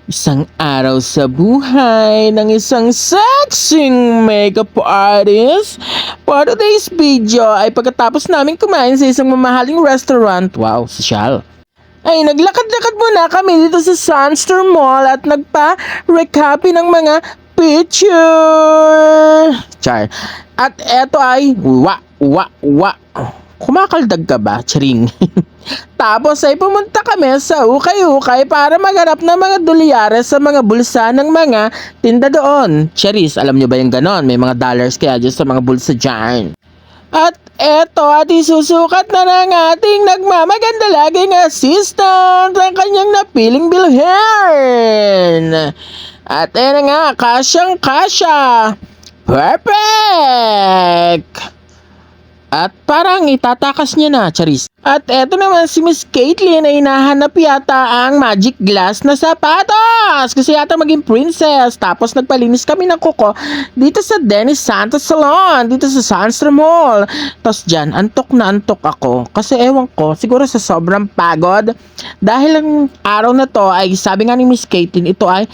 Isang araw sa buhay ng isang sexing makeup artist. For today's video ay pagkatapos namin kumain sa isang mamahaling restaurant, wow, sosyal, ay naglakad-lakad muna kami dito sa Sunster Mall at nagpa-recopy ng mga picture. Char. At eto ay kumakaldag ka ba? Charing. Tapos ay pumunta kami sa ukay-ukay para maghanap ng mga dolyares sa mga bulsa ng mga tinda doon. Charis, alam nyo ba yung ganon? May mga dollars kaya dyan sa mga bulsa dyan. At eto at isusukat na ng ating nagmamaganda laging assistant ang kanyang napiling bilhin. At eto nga, kasyang-kasya. Perfect! At parang itatakas niya na, Charis. At eto naman si Miss Caitlyn ay hinahanap yata ang magic glass na sapatos. Kasi yata maging princess. Tapos nagpalinis kami ng kuko dito sa Dennis Santos Salon. Dito sa Sunster Mall. Tapos dyan, antok na antok ako. Kasi ewan ko, siguro sa sobrang pagod. Dahil ang araw na to ay sabi nga ni Miss Caitlyn, ito ay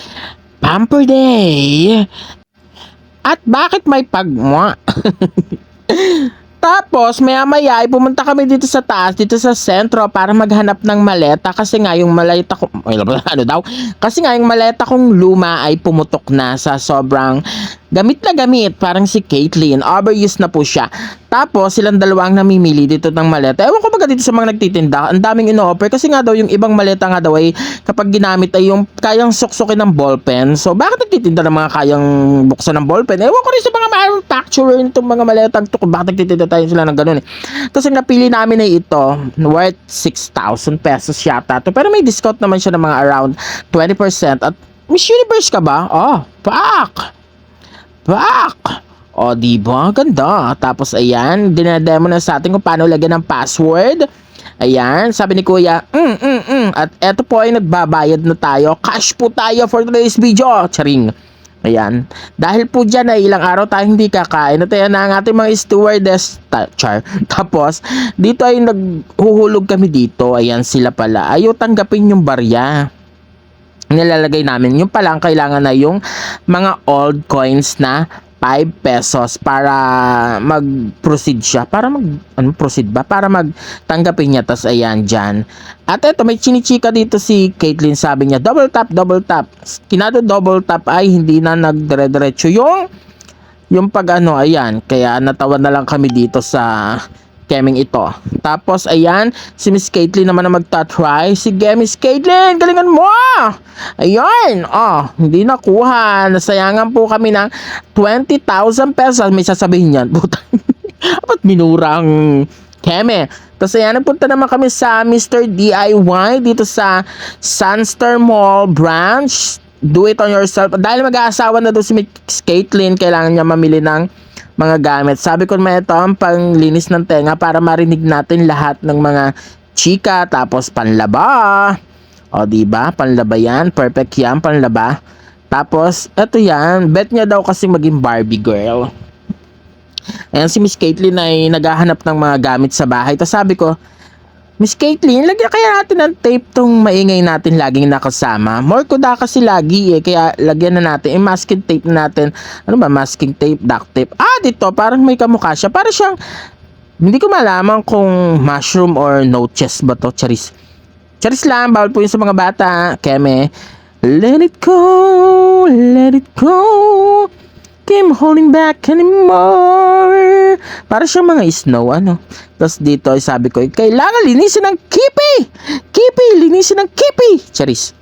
Pamper Day. At bakit may pagmwa? Tapos, maya-maya ay pumunta kami dito sa taas, dito sa sentro para maghanap ng maleta kasi nga yung maleta ko, kasi nga yung maleta kong luma ay pumutok na sa sobrang gamit na gamit, parang si Caitlyn, overused na po siya. Tapos, silang dalawa ang namimili dito ng maleta. Ewan ko baga dito sa mga nagtitinda, ang daming ino-offer kasi nga daw yung ibang maleta nga daw ay kapag ginamit ay yung kayang suksukin ng ballpen. So, bakit nagtitinda ng mga kayang buksan ng ballpen? Ewan ko rin sa mga manufacturer nitong mga maletang to kung bakit nagtitinda tayo sila ng ganun eh. Tapos, ang napili namin ay ito, worth 6,000 pesos yata to. Pero may discount naman siya ng mga around 20%. At Miss Universe ka ba? Oh, Pak! O, diba? Ganda. Tapos, ayan, dinademo na sa atin kung paano lagyan ng password. Ayan, sabi ni Kuya, At eto po ay nagbabayad na tayo. Cash po tayo for today's video. Charing. Ayan. Dahil po dyan ay ilang araw tayo hindi kakain. At ayan na ang ating mga stewardess. Tapos, dito ay naghuhulog kami dito. Ayan sila pala. Ayaw tanggapin yung barya. Nilalagay namin. Yung pala ang kailangan na yung mga old coins na 5 pesos para mag-proceed siya. Para proceed ba? Para magtanggapin niya. Tas ayan dyan. At eto, may chinichika dito si Caitlyn. Sabi niya, double tap. Kinado double tap ay hindi na nagdire-diretso yung pag ayan. Kaya natawa na lang kami dito sa keming ito. Tapos, ayan, si Miss Caitlyn naman na magta-try. Sige, Miss Caitlyn, galingan mo! Ayan, hindi nakuha. Nasayangan po kami ng 20,000 pesos. May sasabihin yan. Puta. Ba't minura ang keme? Tapos, ayan, nagpunta naman kami sa Mr. DIY dito sa Sunster Mall branch. Do it on yourself. Dahil mag-aasawa na doon si Miss Caitlyn, kailangan niya mamili ng mga gamit. Sabi ko naman ito ang panglinis ng tenga para marinig natin lahat ng mga chika. Tapos panlaba. O diba? Panlaba yan. Perfect yan. Panlaba. Tapos eto yan. Bet niya daw kasi maging Barbie girl. Ayan si Miss Caitlyn ay naghahanap ng mga gamit sa bahay. Tapos sabi ko, Miss Caitlyn, lagyan kaya natin ng tape tong maingay natin laging nakasama. More kuda kasi lagi eh, kaya lagyan na natin. Masking tape na natin. Ano ba, masking tape, duct tape. Dito, parang may kamukha siya. Parang siyang, hindi ko malaman kung mushroom or no chest ba to, Charis. Charis lang, bawal po yun sa mga bata. Keme, let it go, let it go. Can't holding back anymore. Para siyang mga snow, Tapos dito, sabi ko, kailangan linisin ng kipi! Kipi! Linisin ng kipi! Charis.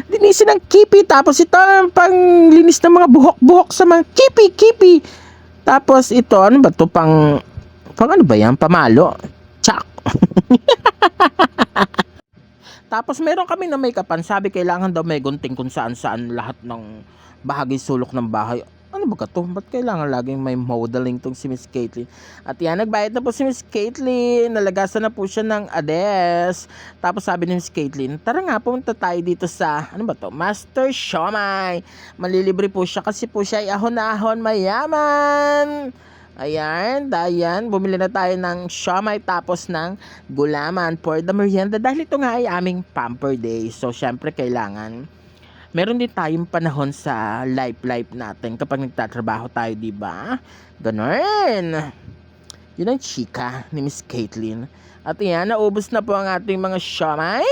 Linisin ng kipi. Tapos ito, pang linis ng mga buhok-buhok sa mga kipi! Tapos ito, ano ba to? Pang ano ba yan? Pamalo. Tsak! Tapos meron kami na make-upan. Sabi kailangan daw may gunting kung saan-saan lahat ng bahagi sulok ng bahay. Ano ba to? Ba't kailangan laging may modeling tong si Miss Caitlyn? At yan, nagbayad na po si Miss Caitlyn. Nalagasan na po siya ng ades. Tapos sabi ni Miss Caitlyn, tara nga, pumunta tayo dito sa, ano ba to? Master Siomai. Malilibre po siya kasi po siya ay ahon na ahon mayaman. Ayan, bumili na tayo ng siomai tapos ng gulaman for the merienda dahil ito nga ay aming pamper day. So, syempre kailangan meron din tayong panahon sa life natin kapag nagtatrabaho tayo, di ba? Ganon. Yun ang chika ni Miss Caitlyn. At yan, naubos na po ang ating mga siomai.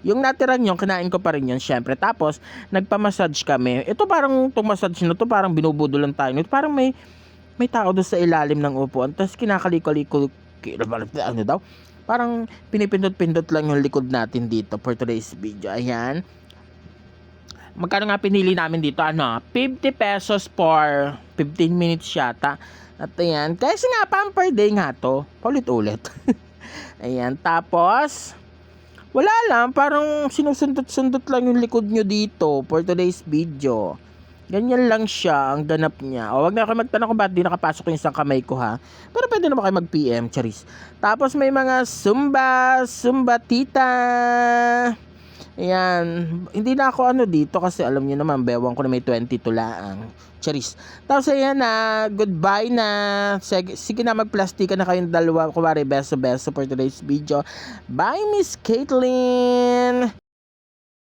Yung natiran yung kinain ko pa rin yun, syempre. Tapos, nagpa-massage kami. Ito parang, itong massage na to, parang binubudulan tayo. Ito parang may tao doon sa ilalim ng upuan. Tapos, kinakaliko-liko, ano daw? Parang pinipindot-pindot lang yung likod natin dito for today's video. Ayan. Magkano nga pinili namin dito? 50 pesos for 15 minutes yata. At ayan, kasi nga pamper day nga to. Paulit-ulit. Ayan, tapos wala lang, parang sinusundot-sundot lang yung likod nyo dito for today's video. Ganyan lang siya, ang ganap niya. O, wag na kayo magtanong kung ba't di nakapasok yung isang kamay ko, ha? Pero pwede naman kayo mag-PM, charis. Tapos may mga Zumba tita. Ayan, hindi na ako dito kasi alam niyo naman, bewang ko na may 22 laang. Charis. Tapos ayan na, goodbye na. Sige na, magplastika na kayong dalawa. Kumari, beso for today's video. Bye, Miss Caitlyn!